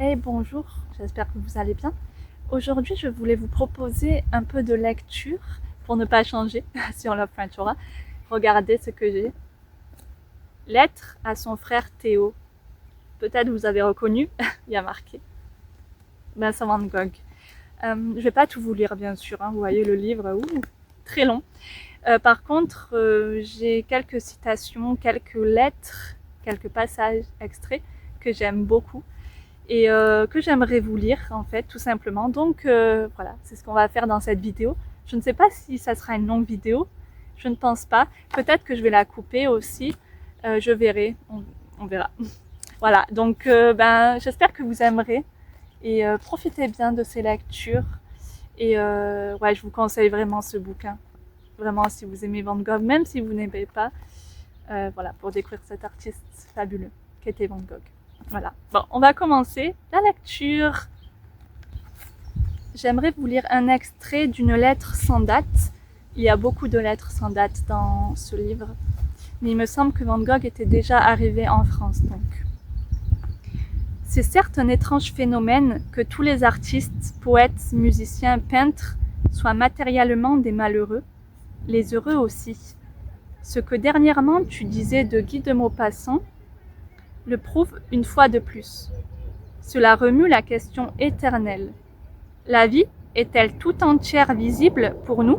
Hey, bonjour, j'espère que vous allez bien. Aujourd'hui, je voulais vous proposer un peu de lecture pour ne pas changer sur la peinture. Regardez ce que j'ai. Lettre à son frère Théo. Peut-être vous avez reconnu, il y a marqué. Vincent Van Gogh. Je vais pas tout vous lire, bien sûr. Vous voyez le livre, très long. Par contre, j'ai quelques citations, quelques lettres, quelques passages extraits que j'aime beaucoup et que j'aimerais vous lire en fait tout simplement. Donc voilà, c'est ce qu'on va faire dans cette vidéo. Je ne sais pas si ça sera une longue vidéo, je ne pense pas. Peut-être que je vais la couper aussi, je verrai, on verra. Voilà, donc j'espère que vous aimerez et profitez bien de ces lectures. Et ouais, je vous conseille vraiment ce bouquin. Vraiment, si vous aimez Van Gogh, même si vous n'aimez pas, voilà, pour découvrir cet artiste fabuleux qu'était Van Gogh. Voilà. Bon, on va commencer la lecture. J'aimerais vous lire un extrait d'une lettre sans date. Il y a beaucoup de lettres sans date dans ce livre, mais il me semble que Van Gogh était déjà arrivé en France, donc. C'est certes un étrange phénomène que tous les artistes, poètes, musiciens, peintres soient matériellement des malheureux, les heureux aussi. Ce que dernièrement tu disais de Guy de Maupassant le prouve une fois de plus. Cela remue la question éternelle. La vie est-elle tout entière visible pour nous,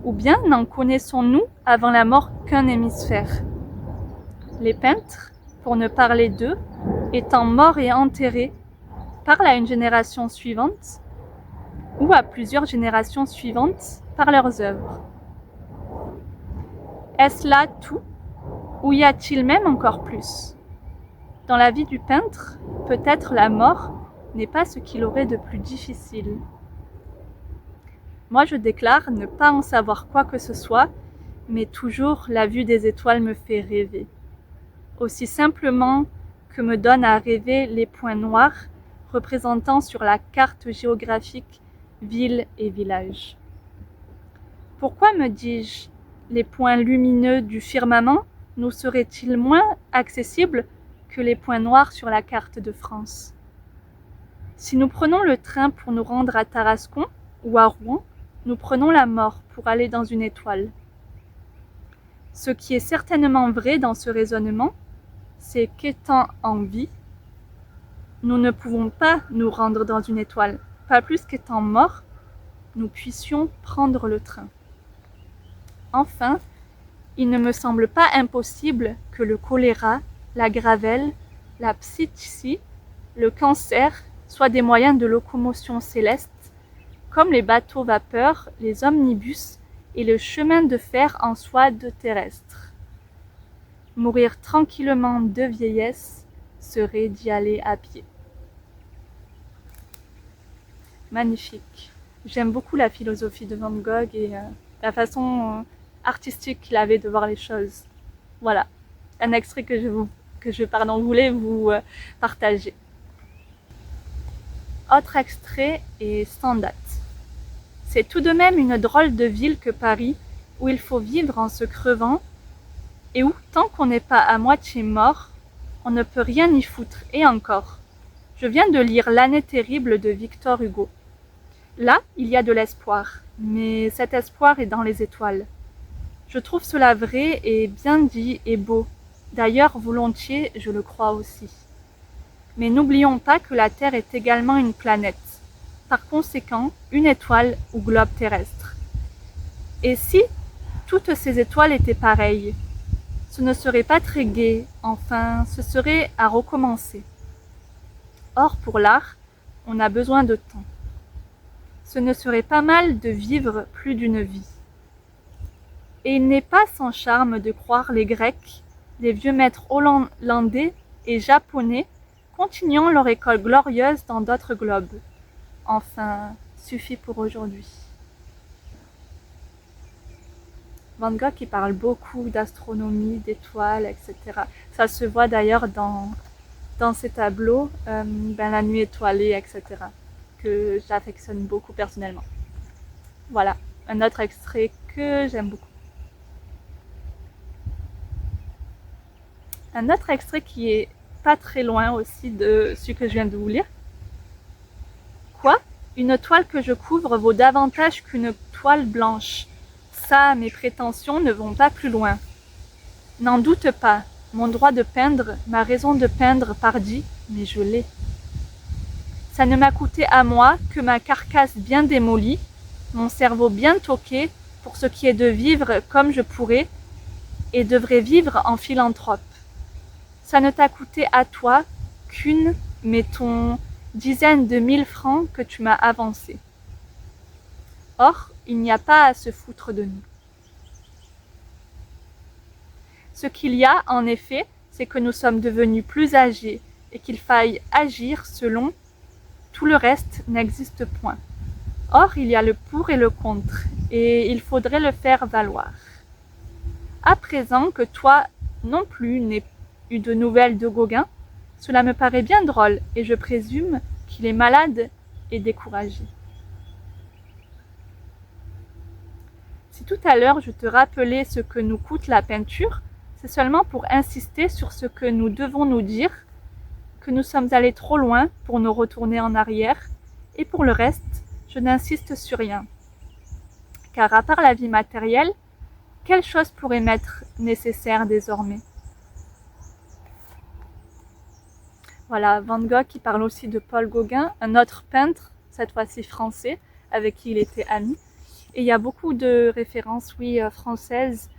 ou bien n'en connaissons-nous avant la mort qu'un hémisphère? Les peintres, pour ne parler d'eux, étant morts et enterrés, parlent à une génération suivante, ou à plusieurs générations suivantes par leurs œuvres. Est-ce là tout, ou y a-t-il même encore plus? Dans la vie du peintre, peut-être la mort n'est pas ce qu'il aurait de plus difficile. Moi, je déclare ne pas en savoir quoi que ce soit, mais toujours la vue des étoiles me fait rêver. Aussi simplement que me donnent à rêver les points noirs représentant sur la carte géographique villes et villages. Pourquoi, me dis-je, les points lumineux du firmament nous seraient-ils moins accessibles que les points noirs sur la carte de France? Si nous prenons le train pour nous rendre à Tarascon ou à Rouen, nous prenons la mort pour aller dans une étoile. Ce qui est certainement vrai dans ce raisonnement, c'est qu'étant en vie, nous ne pouvons pas nous rendre dans une étoile, pas plus qu'étant morts, nous puissions prendre le train. Enfin, il ne me semble pas impossible que le choléra, la gravelle, la psittcie, le cancer soient des moyens de locomotion céleste, comme les bateaux vapeurs, les omnibus et le chemin de fer en soie de terrestre. Mourir tranquillement de vieillesse serait d'y aller à pied. Magnifique. J'aime beaucoup la philosophie de Van Gogh et la façon artistique qu'il avait de voir les choses. Voilà, un extrait que je voulais vous partager. Autre extrait et sans date. C'est tout de même une drôle de ville que Paris, où il faut vivre en se crevant, et où, tant qu'on n'est pas à moitié mort, on ne peut rien y foutre, et encore. Je viens de lire L'année terrible de Victor Hugo. Là, il y a de l'espoir, mais cet espoir est dans les étoiles. Je trouve cela vrai et bien dit et beau. D'ailleurs, volontiers, je le crois aussi. Mais n'oublions pas que la Terre est également une planète, par conséquent une étoile ou globe terrestre. Et si toutes ces étoiles étaient pareilles, ce ne serait pas très gai, enfin, ce serait à recommencer. Or, pour l'art, on a besoin de temps. Ce ne serait pas mal de vivre plus d'une vie. Et il n'est pas sans charme de croire les Grecs, les vieux maîtres hollandais et japonais continuant leur école glorieuse dans d'autres globes. Enfin, suffit pour aujourd'hui. Van Gogh il parle beaucoup d'astronomie, d'étoiles, etc. Ça se voit d'ailleurs dans ses tableaux, la nuit étoilée, etc. que j'affectionne beaucoup personnellement. Voilà, un autre extrait que j'aime beaucoup. Un autre extrait qui est pas très loin aussi de ce que je viens de vous lire, quoi? Une toile que je couvre vaut davantage qu'une toile blanche. Ça, mes prétentions ne vont pas plus loin. N'en doute pas, mon droit de peindre, ma raison de peindre, pardi, mais je l'ai. Ça ne m'a coûté à moi que ma carcasse bien démolie, mon cerveau bien toqué, pour ce qui est de vivre comme je pourrais, et devrais vivre en philanthrope. Ça ne t'a coûté à toi qu'une, mettons, dizaine de 1000 francs que tu m'as avancés. Or, il n'y a pas à se foutre de nous. Ce qu'il y a, en effet, c'est que nous sommes devenus plus âgés et qu'il faille agir selon. Tout le reste n'existe point. Or, il y a le pour et le contre, et il faudrait le faire valoir. À présent que toi non plus n'aies eu de nouvelles de Gauguin, cela me paraît bien drôle, et je présume qu'il est malade et découragé. Si tout à l'heure je te rappelais ce que nous coûte la peinture, c'est seulement pour insister sur ce que nous devons nous dire, que nous sommes allés trop loin pour nous retourner en arrière, et pour le reste, je n'insiste sur rien. Car à part la vie matérielle, quelle chose pourrait m'être nécessaire désormais? Voilà, Van Gogh qui parle aussi de Paul Gauguin, un autre peintre, cette fois-ci français, avec qui il était ami. Et il y a beaucoup de références, oui, françaises,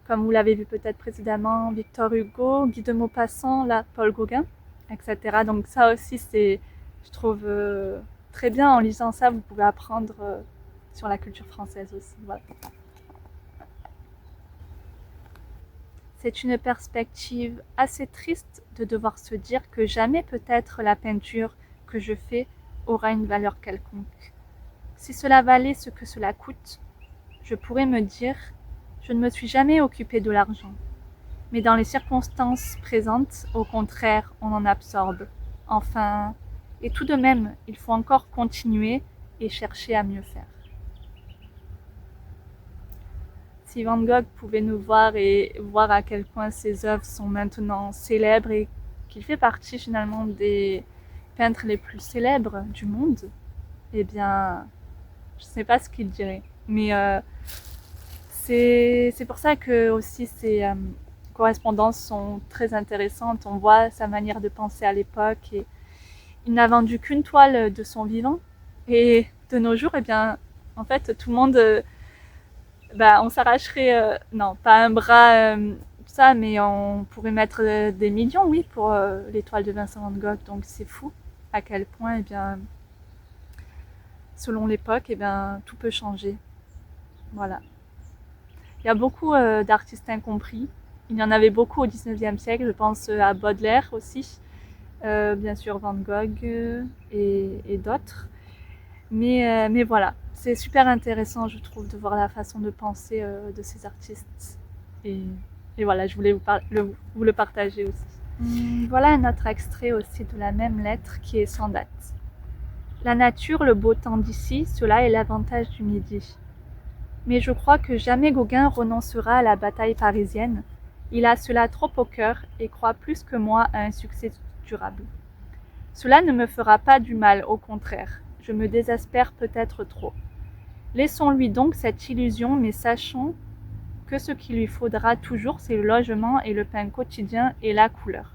comme vous l'avez vu peut-être précédemment, Victor Hugo, Guy de Maupassant, là, Paul Gauguin, etc. Donc ça aussi, c'est, je trouve, très bien. En lisant ça, vous pouvez apprendre sur la culture française aussi. Voilà. C'est une perspective assez triste de devoir se dire que jamais peut-être la peinture que je fais aura une valeur quelconque. Si cela valait ce que cela coûte, je pourrais me dire, je ne me suis jamais occupé de l'argent. Mais dans les circonstances présentes, au contraire, on en absorbe. Enfin, et tout de même, il faut encore continuer et chercher à mieux faire. Si Van Gogh pouvait nous voir et voir à quel point ses œuvres sont maintenant célèbres et qu'il fait partie finalement des peintres les plus célèbres du monde, eh bien, je ne sais pas ce qu'il dirait. Mais c'est pour ça que aussi ces correspondances sont très intéressantes. On voit sa manière de penser à l'époque et il n'a vendu qu'une toile de son vivant. Et de nos jours, eh bien, en fait, tout le monde... on s'arracherait, non, pas un bras, ça, mais on pourrait mettre des millions, oui, pour les toiles de Vincent Van Gogh. Donc c'est fou à quel point, eh bien, selon l'époque, eh bien, tout peut changer. Voilà. Il y a beaucoup d'artistes incompris. Il y en avait beaucoup au XIXe siècle. Je pense à Baudelaire aussi, bien sûr Van Gogh et d'autres. Mais voilà. C'est super intéressant, je trouve, de voir la façon de penser de ces artistes. Et voilà, je voulais vous le partager aussi. Voilà un autre extrait aussi de la même lettre qui est sans date. La nature, le beau temps d'ici, cela est l'avantage du midi. Mais je crois que jamais Gauguin renoncera à la bataille parisienne. Il a cela trop au cœur et croit plus que moi à un succès durable. Cela ne me fera pas du mal, au contraire. Je me désespère peut-être trop. Laissons-lui donc cette illusion, mais sachons que ce qu'il lui faudra toujours, c'est le logement et le pain quotidien et la couleur.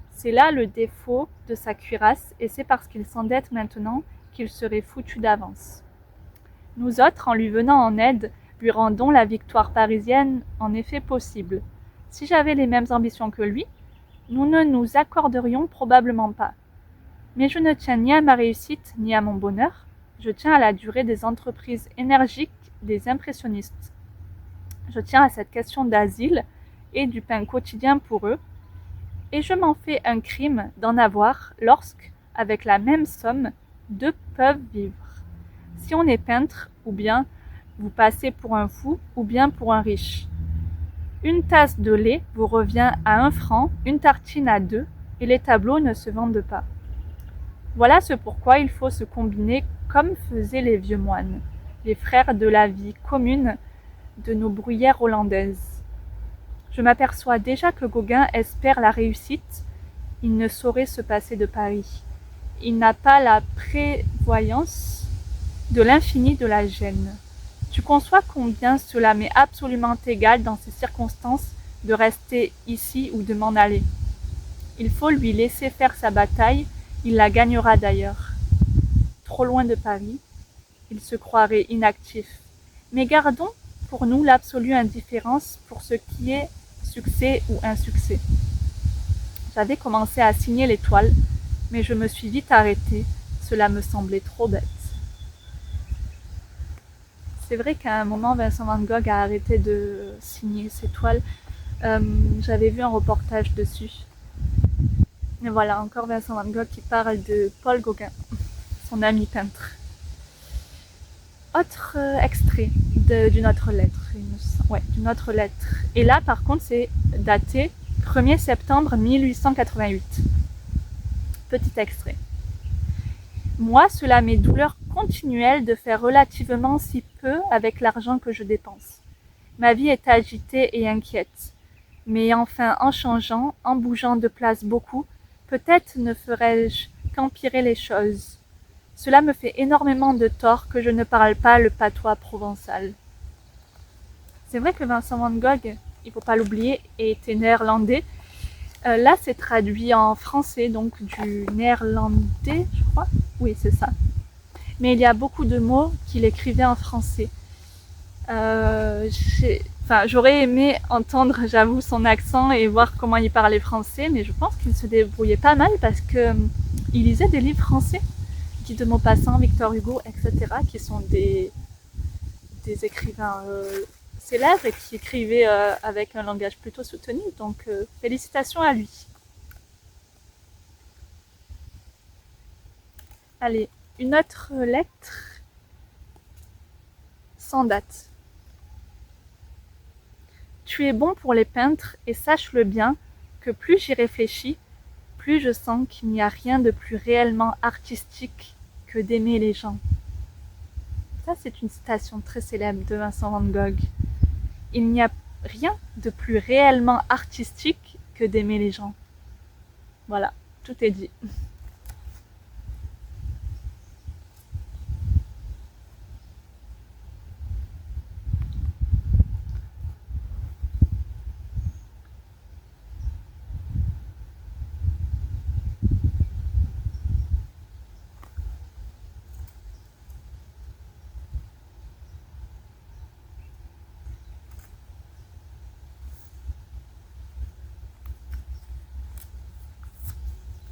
C'est là le défaut de sa cuirasse, et c'est parce qu'il s'endette maintenant qu'il serait foutu d'avance. Nous autres, en lui venant en aide, lui rendons la victoire parisienne en effet possible. Si j'avais les mêmes ambitions que lui, nous ne nous accorderions probablement pas. Mais je ne tiens ni à ma réussite ni à mon bonheur. Je tiens à la durée des entreprises énergiques des impressionnistes. Je tiens à cette question d'asile et du pain quotidien pour eux, et je m'en fais un crime d'en avoir lorsque, avec la même somme, deux peuvent vivre. Si on est peintre, ou bien vous passez pour un fou, ou bien pour un riche. Une tasse de lait vous revient à 1 franc, une tartine à 2, et les tableaux ne se vendent pas. Voilà ce pourquoi il faut se combiner comme faisaient les vieux moines, les frères de la vie commune de nos bruyères hollandaises. Je m'aperçois déjà que Gauguin espère la réussite, il ne saurait se passer de Paris. il n'a pas la prévoyance de l'infini de la gêne. Tu conçois combien cela m'est absolument égal dans ces circonstances de rester ici ou de m'en aller. Il faut lui laisser faire sa bataille, il la gagnera d'ailleurs. Trop loin de Paris, il se croirait inactif. Mais gardons pour nous l'absolue indifférence pour ce qui est succès ou insuccès. J'avais commencé à signer l'étoile, mais je me suis vite arrêtée, cela me semblait trop bête. C'est vrai qu'à un moment, Vincent Van Gogh a arrêté de signer ses toiles. J'avais vu un reportage dessus. Et voilà, encore Vincent Van Gogh qui parle de Paul Gauguin, son ami peintre. Autre extrait d'une autre lettre, d'une autre lettre. Et là, par contre, c'est daté 1er septembre 1888. Petit extrait. Moi, cela m'est douleur continuelle de faire relativement si peu avec l'argent que je dépense. Ma vie est agitée et inquiète. Mais enfin, en changeant, en bougeant de place beaucoup, peut-être ne ferai-je qu'empirer les choses. Cela me fait énormément de tort que je ne parle pas le patois provençal. C'est vrai que Vincent Van Gogh, il ne faut pas l'oublier, était néerlandais. Là, c'est traduit en français, donc du néerlandais, je crois. Oui, c'est ça. Mais il y a beaucoup de mots qu'il écrivait en français. J'aurais aimé entendre, j'avoue, son accent et voir comment il parlait français, mais je pense qu'il se débrouillait pas mal parce que il lisait des livres français, Guy de Maupassant, Victor Hugo, etc., qui sont des écrivains célèbres et qui écrivaient avec un langage plutôt soutenu. Donc, félicitations à lui. Allez, une autre lettre sans date. Tu es bon pour les peintres et sache-le bien que plus j'y réfléchis, plus je sens qu'il n'y a rien de plus réellement artistique que d'aimer les gens. Ça, c'est une citation très célèbre de Vincent Van Gogh. Il n'y a rien de plus réellement artistique que d'aimer les gens. Voilà, tout est dit.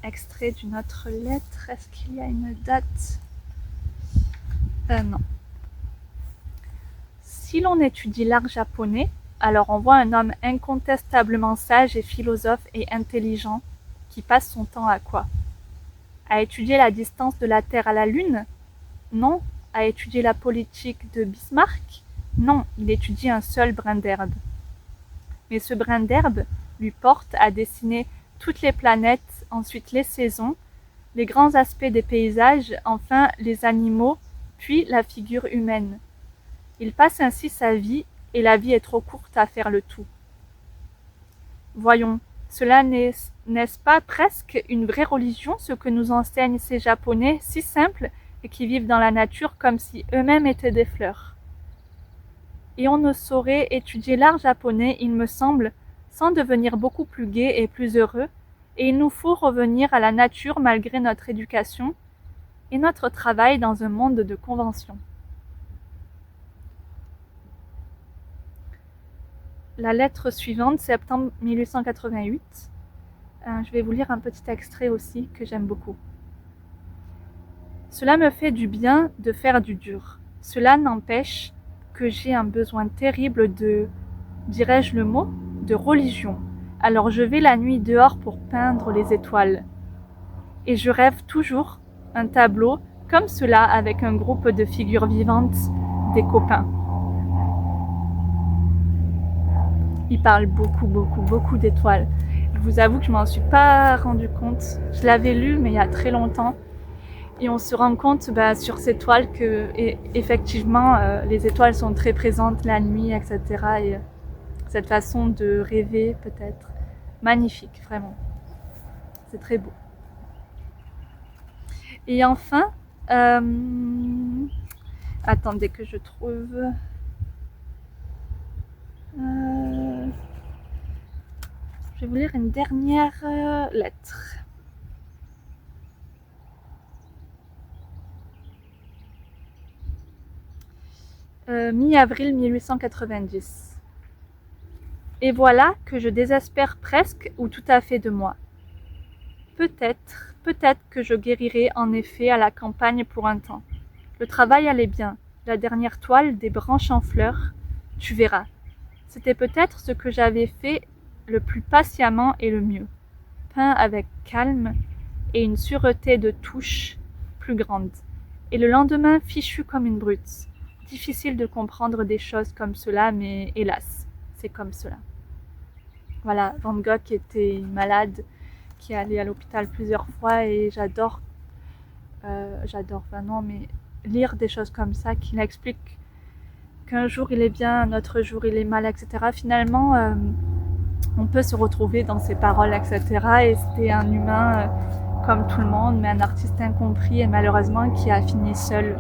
Extrait d'une autre lettre. Est-ce qu'il y a une date? Non. Si l'on étudie l'art japonais, alors on voit un homme incontestablement sage et philosophe et intelligent qui passe son temps à quoi? À étudier la distance de la Terre à la Lune? Non. À étudier la politique de Bismarck? Non, il étudie un seul brin d'herbe. Mais ce brin d'herbe lui porte à dessiner toutes les planètes, ensuite les saisons, les grands aspects des paysages, enfin les animaux, puis la figure humaine. Il passe ainsi sa vie, et la vie est trop courte à faire le tout. Voyons, cela n'est-ce pas presque une vraie religion, ce que nous enseignent ces Japonais si simples et qui vivent dans la nature comme si eux-mêmes étaient des fleurs? Et on ne saurait étudier l'art japonais, il me semble, sans devenir beaucoup plus gai et plus heureux, et il nous faut revenir à la nature malgré notre éducation et notre travail dans un monde de conventions. La lettre suivante, septembre 1888. Je vais vous lire un petit extrait aussi que j'aime beaucoup. Cela me fait du bien de faire du dur. Cela n'empêche que j'ai un besoin terrible de, dirais-je le mot, de religion. Alors je vais la nuit dehors pour peindre les étoiles. Et je rêve toujours un tableau comme cela avec un groupe de figures vivantes, des copains. Il parle beaucoup d'étoiles. Je vous avoue que je m'en suis pas rendu compte. Je l'avais lu, mais il y a très longtemps. Et on se rend compte sur ces toiles que, effectivement, les étoiles sont très présentes la nuit, etc. Et cette façon de rêver, peut-être, magnifique, vraiment. C'est très beau. Et enfin, attendez que je trouve... je vais vous lire une dernière lettre. Mi-avril 1890. Et voilà que je désespère presque ou tout à fait de moi. Peut-être que je guérirai en effet à la campagne pour un temps. Le travail allait bien. La dernière toile des branches en fleurs, tu verras. C'était peut-être ce que j'avais fait le plus patiemment et le mieux. Peint avec calme et une sûreté de touche plus grande. Et le lendemain fichu comme une brute. Difficile de comprendre des choses comme cela, mais hélas, c'est comme cela. Voilà, Van Gogh était malade, qui est allé à l'hôpital plusieurs fois et mais lire des choses comme ça, qu'il explique qu'un jour il est bien, un autre jour il est mal, etc. Finalement, on peut se retrouver dans ses paroles, etc. Et c'était un humain comme tout le monde, mais un artiste incompris et malheureusement qui a fini seul.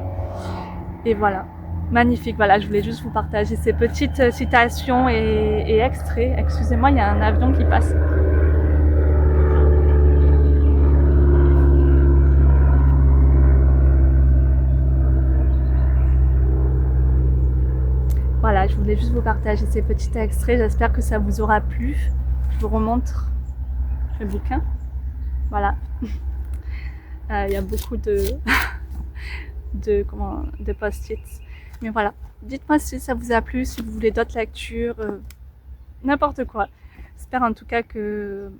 Et voilà, magnifique. Voilà, je voulais juste vous partager ces petites citations et extraits. Excusez-moi, il y a un avion qui passe. Voilà, je voulais juste vous partager ces petits extraits. J'espère que ça vous aura plu. Je vous remontre le bouquin. Voilà. Il y a beaucoup de post-it. Mais voilà. Dites-moi si ça vous a plu, si vous voulez d'autres lectures, n'importe quoi. J'espère en tout cas que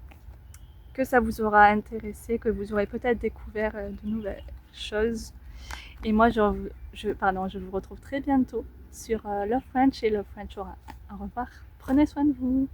ça vous aura intéressé, que vous aurez peut-être découvert de nouvelles choses. Et moi, je vous retrouve très bientôt sur Love French et Love French Aura. Au revoir. Prenez soin de vous.